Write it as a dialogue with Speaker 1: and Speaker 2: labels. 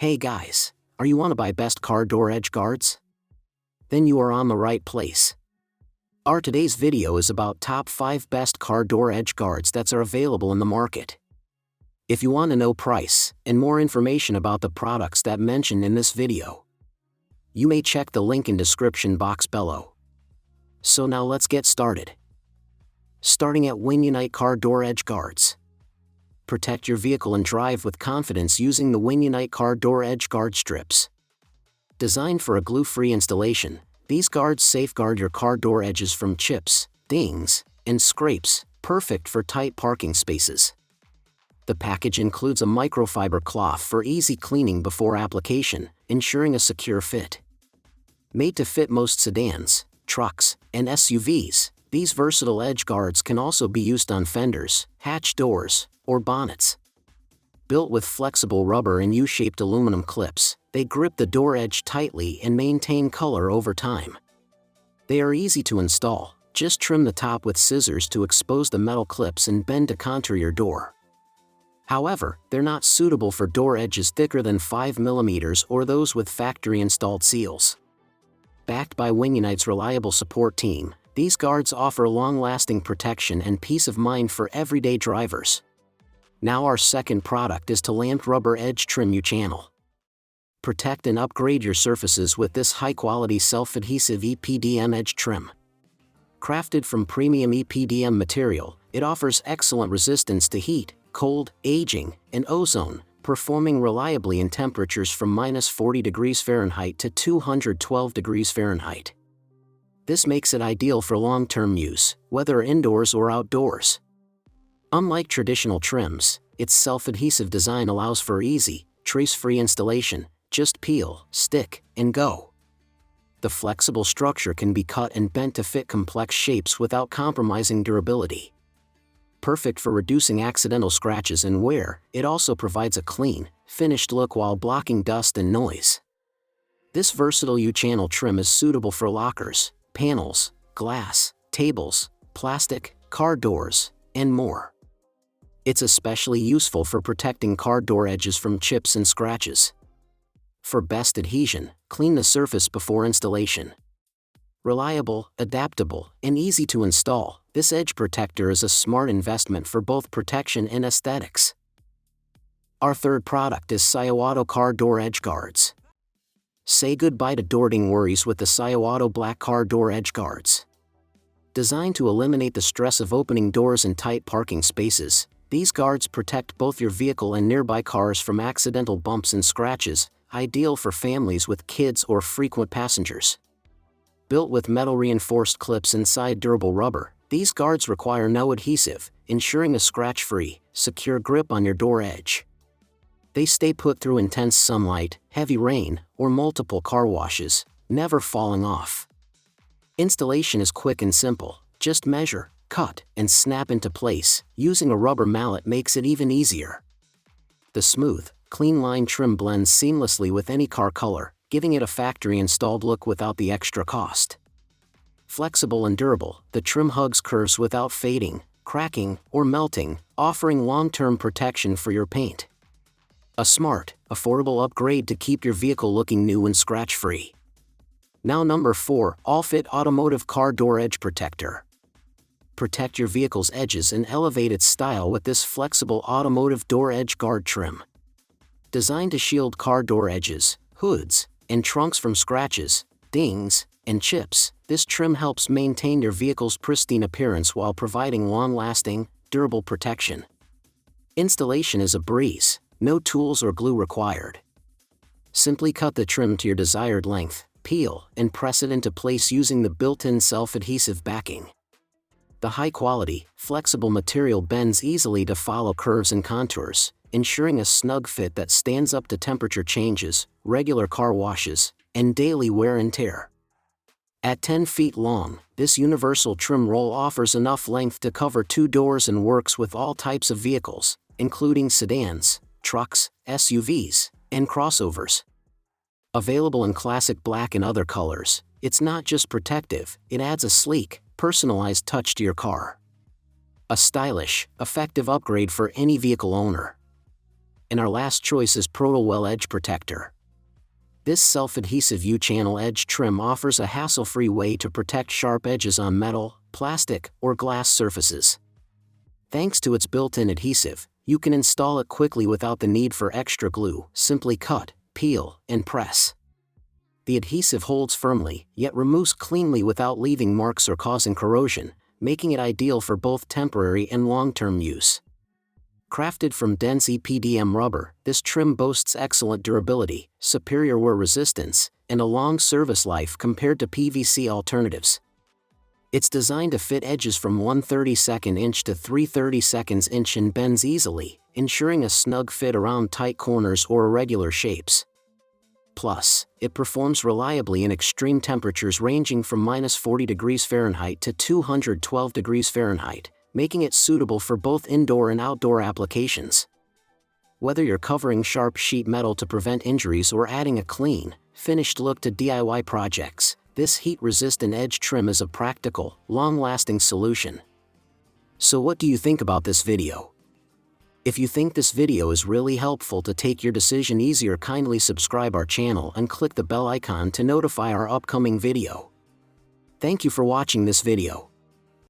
Speaker 1: Hey guys, are you want to buy best car door edge guards? Then you are on the right place. Our today's video is about top 5 best car door edge guards that are available in the market. If you want to know price and more information about the products that mentioned in this video, you may check the link in description box below. So now let's get started. Starting at Winunite car door edge guards. Protect your vehicle and drive with confidence using the Winunite car door edge guard strips. Designed for a glue-free installation, these guards safeguard your car door edges from chips, dings, and scrapes, perfect for tight parking spaces. The package includes a microfiber cloth for easy cleaning before application, ensuring a secure fit. Made to fit most sedans, trucks, and SUVs, these versatile edge guards can also be used on fenders, hatch doors, or bonnets. Built with flexible rubber and U-shaped aluminum clips, they grip the door edge tightly and maintain color over time. They are easy to install, just trim the top with scissors to expose the metal clips and bend to contour your door. However, they're not suitable for door edges thicker than 5 mm or those with factory-installed seals. Backed by Winunite's reliable support team, these guards offer long-lasting protection and peace of mind for everyday drivers. Now our second product is ToLanbbt Rubber Edge Trim U-Channel. Protect and upgrade your surfaces with this high-quality self-adhesive EPDM edge trim. Crafted from premium EPDM material, it offers excellent resistance to heat, cold, aging, and ozone, performing reliably in temperatures from -40 degrees Fahrenheit to 212 degrees Fahrenheit. This makes it ideal for long-term use, whether indoors or outdoors. Unlike traditional trims, its self-adhesive design allows for easy, trace-free installation. Just peel, stick, and go. The flexible structure can be cut and bent to fit complex shapes without compromising durability. Perfect for reducing accidental scratches and wear, it also provides a clean, finished look while blocking dust and noise. This versatile U-channel trim is suitable for lockers, panels, glass, tables, plastic, car doors, and more. It's especially useful for protecting car door edges from chips and scratches. For best adhesion, clean the surface before installation. Reliable, adaptable, and easy to install, this edge protector is a smart investment for both protection and aesthetics. Our third product is Syoauto car door edge guards. Say goodbye to door-ding worries with the Syoauto black car door edge guards. Designed to eliminate the stress of opening doors in tight parking spaces, these guards protect both your vehicle and nearby cars from accidental bumps and scratches, ideal for families with kids or frequent passengers. Built with metal-reinforced clips inside durable rubber, these guards require no adhesive, ensuring a scratch-free, secure grip on your door edge. They stay put through intense sunlight, heavy rain, or multiple car washes, never falling off. Installation is quick and simple, just measure, cut, and snap into place. Using a rubber mallet makes it even easier. The smooth, clean line trim blends seamlessly with any car color, giving it a factory-installed look without the extra cost. Flexible and durable, the trim hugs curves without fading, cracking, or melting, offering long-term protection for your paint. A smart, affordable upgrade to keep your vehicle looking new and scratch-free. Now number 4, All-Fit Automotive Car Door Edge Protector. Protect your vehicle's edges and elevate its style with this flexible automotive door edge guard trim. Designed to shield car door edges, hoods, and trunks from scratches, dings, and chips, this trim helps maintain your vehicle's pristine appearance while providing long-lasting, durable protection. Installation is a breeze, no tools or glue required. Simply cut the trim to your desired length, peel, and press it into place using the built-in self-adhesive backing. The high-quality, flexible material bends easily to follow curves and contours, ensuring a snug fit that stands up to temperature changes, regular car washes, and daily wear and tear. At 10 feet long, this universal trim roll offers enough length to cover 2 doors and works with all types of vehicles, including sedans, trucks, SUVs, and crossovers. Available in classic black and other colors, it's not just protective, it adds a sleek, personalized touch to your car. A stylish, effective upgrade for any vehicle owner. And our last choice is Protalwell Edge Protector. This self-adhesive U-channel edge trim offers a hassle-free way to protect sharp edges on metal, plastic, or glass surfaces. Thanks to its built-in adhesive, you can install it quickly without the need for extra glue. Simply cut, peel, and press. The adhesive holds firmly, yet removes cleanly without leaving marks or causing corrosion, making it ideal for both temporary and long-term use. Crafted from dense EPDM rubber, this trim boasts excellent durability, superior wear resistance, and a long service life compared to PVC alternatives. It's designed to fit edges from 1/32 inch to 3/32 inch and bends easily, ensuring a snug fit around tight corners or irregular shapes. Plus, it performs reliably in extreme temperatures ranging from -40 degrees Fahrenheit to 212 degrees Fahrenheit, making it suitable for both indoor and outdoor applications. Whether you're covering sharp sheet metal to prevent injuries or adding a clean, finished look to DIY projects, this heat-resistant edge trim is a practical, long-lasting solution. So what do you think about this video? If you think this video is really helpful to take your decision easier, kindly subscribe our channel and click the bell icon to notify our upcoming video. Thank you for watching this video.